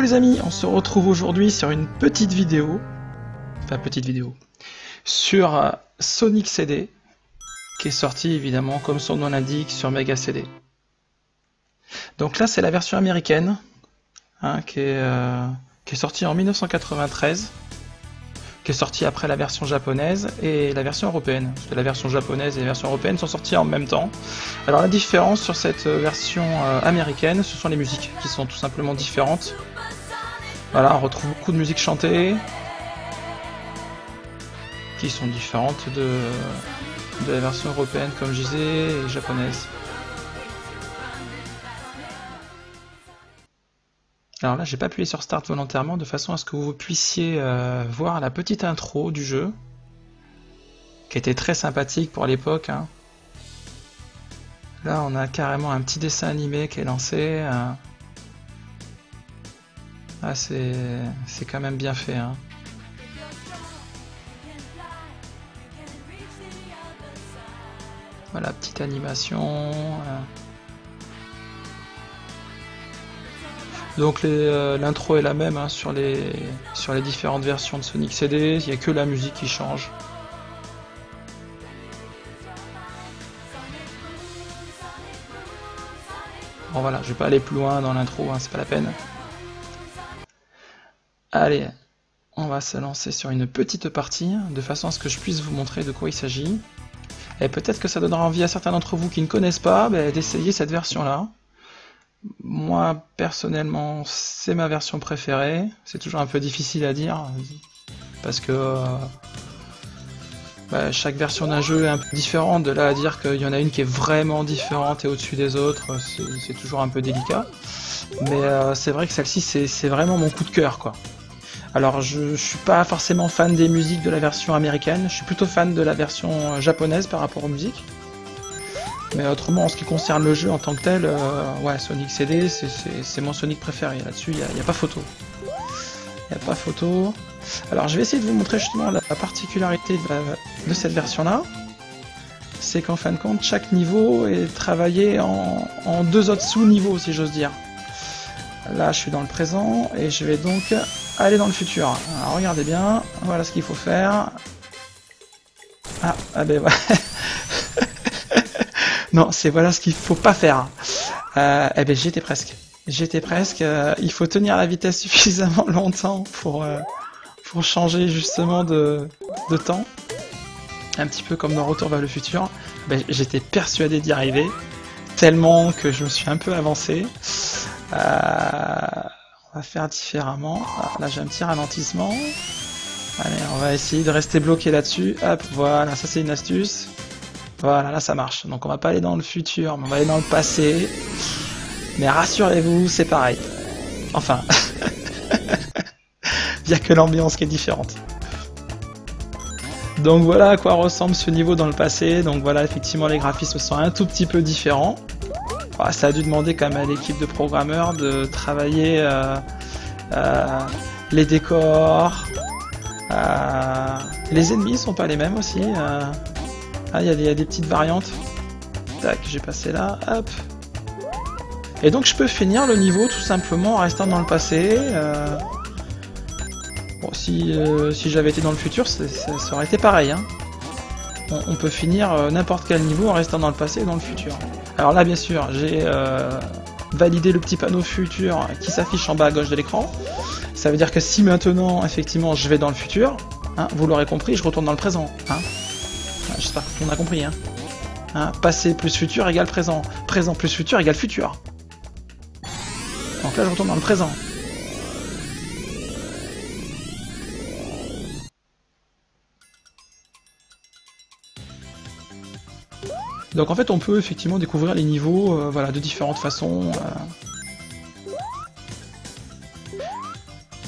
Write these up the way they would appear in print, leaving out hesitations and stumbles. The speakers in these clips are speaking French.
les amis, on se retrouve aujourd'hui sur une petite vidéo, sur Sonic CD, qui est sorti évidemment comme son nom l'indique sur Mega CD. Donc là c'est la version américaine, hein, qui est sortie en 1993, qui est sortie après la version japonaise et la version européenne. Parce que la version japonaise et la version européenne sont sorties en même temps. Alors la différence sur cette version américaine, ce sont les musiques qui sont tout simplement différentes. Voilà, on retrouve beaucoup de musiques chantées qui sont différentes de la version européenne, comme je disais, et japonaise. Alors là, j'ai pas appuyé sur Start volontairement de façon à ce que vous puissiez voir la petite intro du jeu, qui était très sympathique pour l'époque. Hein. Là, on a carrément un petit dessin animé qui est lancé. Ah, c'est quand même bien fait. Hein. Voilà, petite animation. Donc l'intro est la même hein, sur les différentes versions de Sonic CD, il n'y a que la musique qui change. Bon voilà, je vais pas aller plus loin dans l'intro, hein, c'est pas la peine. Allez, on va se lancer sur une petite partie, de façon à ce que je puisse vous montrer de quoi il s'agit. Et peut-être que ça donnera envie à certains d'entre vous qui ne connaissent pas d'essayer cette version-là. Moi, personnellement, c'est ma version préférée. C'est toujours un peu difficile à dire, parce que chaque version d'un jeu est un peu différente. De là à dire qu'il y en a une qui est vraiment différente et au-dessus des autres, c'est toujours un peu délicat. Mais c'est vrai que celle-ci, c'est vraiment mon coup de cœur, quoi. Alors, je suis pas forcément fan des musiques de la version américaine, je suis plutôt fan de la version japonaise par rapport aux musiques. Mais autrement, en ce qui concerne le jeu en tant que tel, ouais, Sonic CD, c'est mon Sonic préféré. Là-dessus, il n'y a pas photo. Il n'y a pas photo. Alors, je vais essayer de vous montrer justement la particularité de cette version-là. C'est qu'en fin de compte, chaque niveau est travaillé en deux autres sous-niveaux, si j'ose dire. Là, je suis dans le présent et je vais donc aller dans le futur. Alors, regardez bien, voilà ce qu'il faut faire. Ah ben ouais. Non, c'est voilà ce qu'il faut pas faire. Eh ben j'y étais presque. J'étais presque. Il faut tenir la vitesse suffisamment longtemps pour changer justement de temps. Un petit peu comme dans Retour vers le futur. Ben, j'étais persuadé d'y arriver. Tellement que je me suis un peu avancé. On va faire différemment. Alors, là j'ai un petit ralentissement. Allez, on va essayer de rester bloqué là-dessus. Hop, voilà, ça c'est une astuce. Voilà, là ça marche. Donc on va pas aller dans le futur, mais on va aller dans le passé. Mais rassurez-vous, c'est pareil. Enfin, il n'y a que l'ambiance qui est différente. Donc voilà à quoi ressemble ce niveau dans le passé. Donc voilà, effectivement les graphismes sont un tout petit peu différents. Voilà, ça a dû demander quand même à l'équipe de programmeurs de travailler les décors. Les ennemis sont pas les mêmes aussi. Ah, il y a des petites variantes. Tac, j'ai passé là, hop. Et donc je peux finir le niveau tout simplement en restant dans le passé. Bon, si j'avais été dans le futur, ça aurait été pareil. Hein. On peut finir n'importe quel niveau en restant dans le passé et dans le futur. Alors là, bien sûr, j'ai validé le petit panneau futur qui s'affiche en bas à gauche de l'écran. Ça veut dire que si maintenant, effectivement, je vais dans le futur, hein, vous l'aurez compris, je retourne dans le présent. Hein. J'espère que tout le monde a compris. Hein. Passé plus futur égale présent. Présent plus futur égale futur. Donc là, je retourne dans le présent. Donc en fait, on peut effectivement découvrir les niveaux voilà, de différentes façons.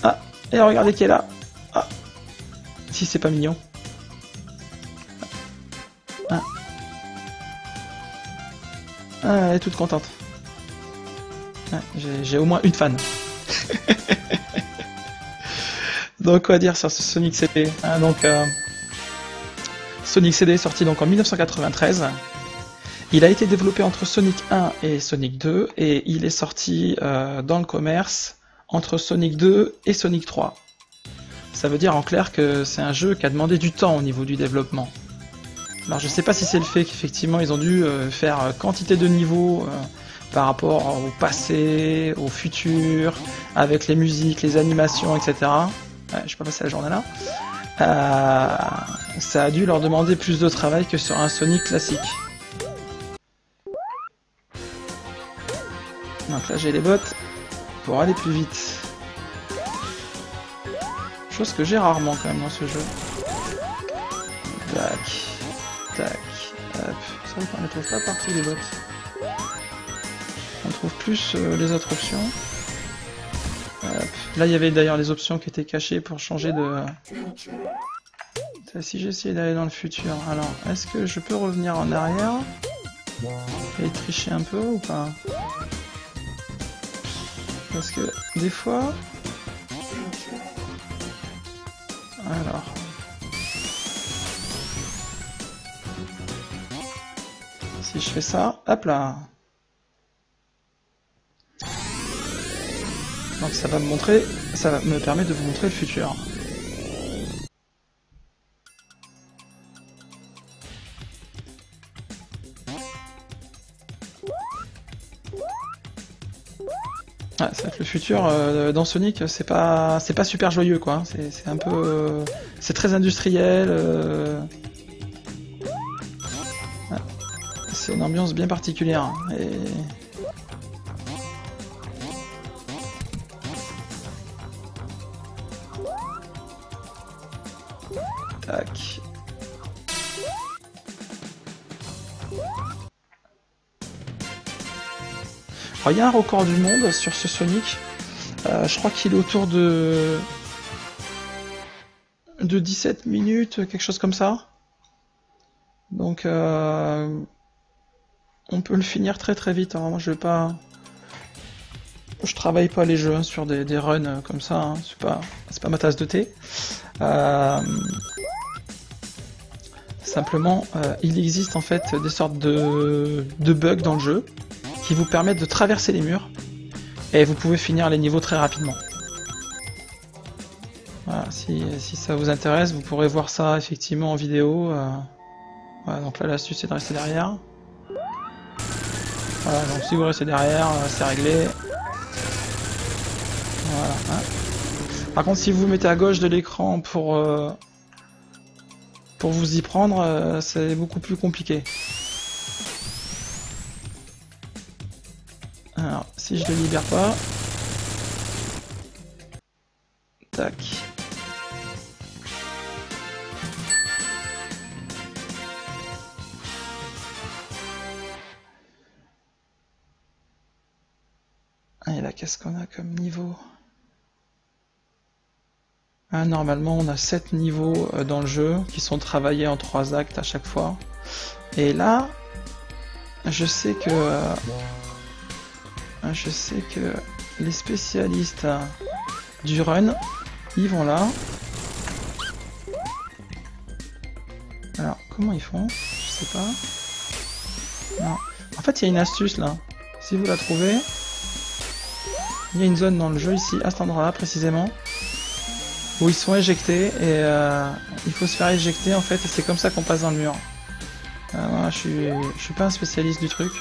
Ah, et regardez qui est là. Ah, si c'est pas mignon. Ah, elle est toute contente. Ah, j'ai au moins une fan. Donc quoi dire sur ce Sonic CD hein, donc, Sonic CD est sorti donc en 1993. Il a été développé entre Sonic 1 et Sonic 2 et il est sorti dans le commerce entre Sonic 2 et Sonic 3. Ça veut dire en clair que c'est un jeu qui a demandé du temps au niveau du développement. Alors je sais pas si c'est le fait qu'effectivement ils ont dû faire quantité de niveaux par rapport au passé, au futur, avec les musiques, les animations, etc. Ouais, je suis pas passé la journée là. Ça a dû leur demander plus de travail que sur un Sonic classique. Donc là j'ai les bottes pour aller plus vite. Chose que j'ai rarement quand même dans ce jeu. Tac, tac, hop. Ça on ne trouve pas partout les bottes. On trouve plus les autres options. Hop. Là il y avait d'ailleurs les options qui étaient cachées pour changer de... Si j'essayais d'aller dans le futur, alors est-ce que je peux revenir en arrière et tricher un peu ou pas? Parce que des fois... Alors... Si je fais ça, hop là. Donc ça va me montrer, ça va me permettre de vous montrer le futur. Ah, c'est vrai que le futur dans Sonic c'est pas super joyeux quoi. C'est un peu, c'est très industriel. C'est une ambiance bien particulière et tac. Alors, il y a un record du monde sur ce Sonic. Je crois qu'il est autour de 17 minutes, quelque chose comme ça. Donc on peut le finir très très vite. Alors moi je travaille pas les jeux hein, sur des runs comme ça. Hein. C'est pas ma tasse de thé. Simplement, il existe en fait des sortes de bugs dans le jeu qui vous permettent de traverser les murs et vous pouvez finir les niveaux très rapidement. Voilà, si ça vous intéresse, vous pourrez voir ça effectivement en vidéo. Voilà, donc là l'astuce c'est de rester derrière. Voilà, donc si vous restez derrière, c'est réglé. Voilà. Hein. Par contre, si vous vous mettez à gauche de l'écran pour vous y prendre, c'est beaucoup plus compliqué. Alors, si je le libère pas... Tac. Et là, qu'est-ce qu'on a comme niveau? Ah, normalement, on a 7 niveaux dans le jeu qui sont travaillés en 3 actes à chaque fois. Et là, je sais que les spécialistes du run, ils vont là. Alors, comment ils font? Je sais pas. Non. En fait, il y a une astuce là. Si vous la trouvez, il y a une zone dans le jeu ici, à cet endroit-là précisément, où ils sont éjectés et il faut se faire éjecter en fait, et c'est comme ça qu'on passe dans le mur. Moi, je suis pas un spécialiste du truc.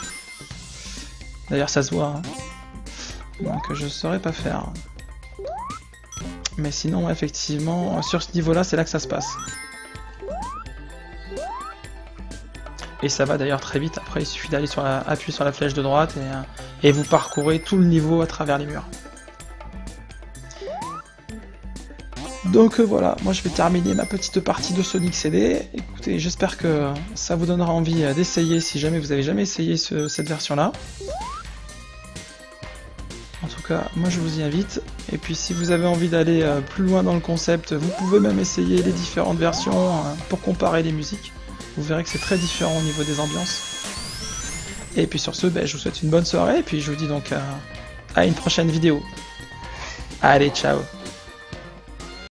D'ailleurs, ça se voit. Hein. Donc, je saurais pas faire. Mais sinon, effectivement, sur ce niveau-là, c'est là que ça se passe. Et ça va d'ailleurs très vite. Après, il suffit d'aller appuyer sur la flèche de droite et vous parcourez tout le niveau à travers les murs. Donc voilà, moi je vais terminer ma petite partie de Sonic CD. Écoutez, j'espère que ça vous donnera envie d'essayer si jamais vous avez jamais essayé cette version-là. En tout cas, moi je vous y invite. Et puis si vous avez envie d'aller plus loin dans le concept, vous pouvez même essayer les différentes versions pour comparer les musiques. Vous verrez que c'est très différent au niveau des ambiances. Et puis sur ce, je vous souhaite une bonne soirée et puis je vous dis donc à une prochaine vidéo. Allez, ciao!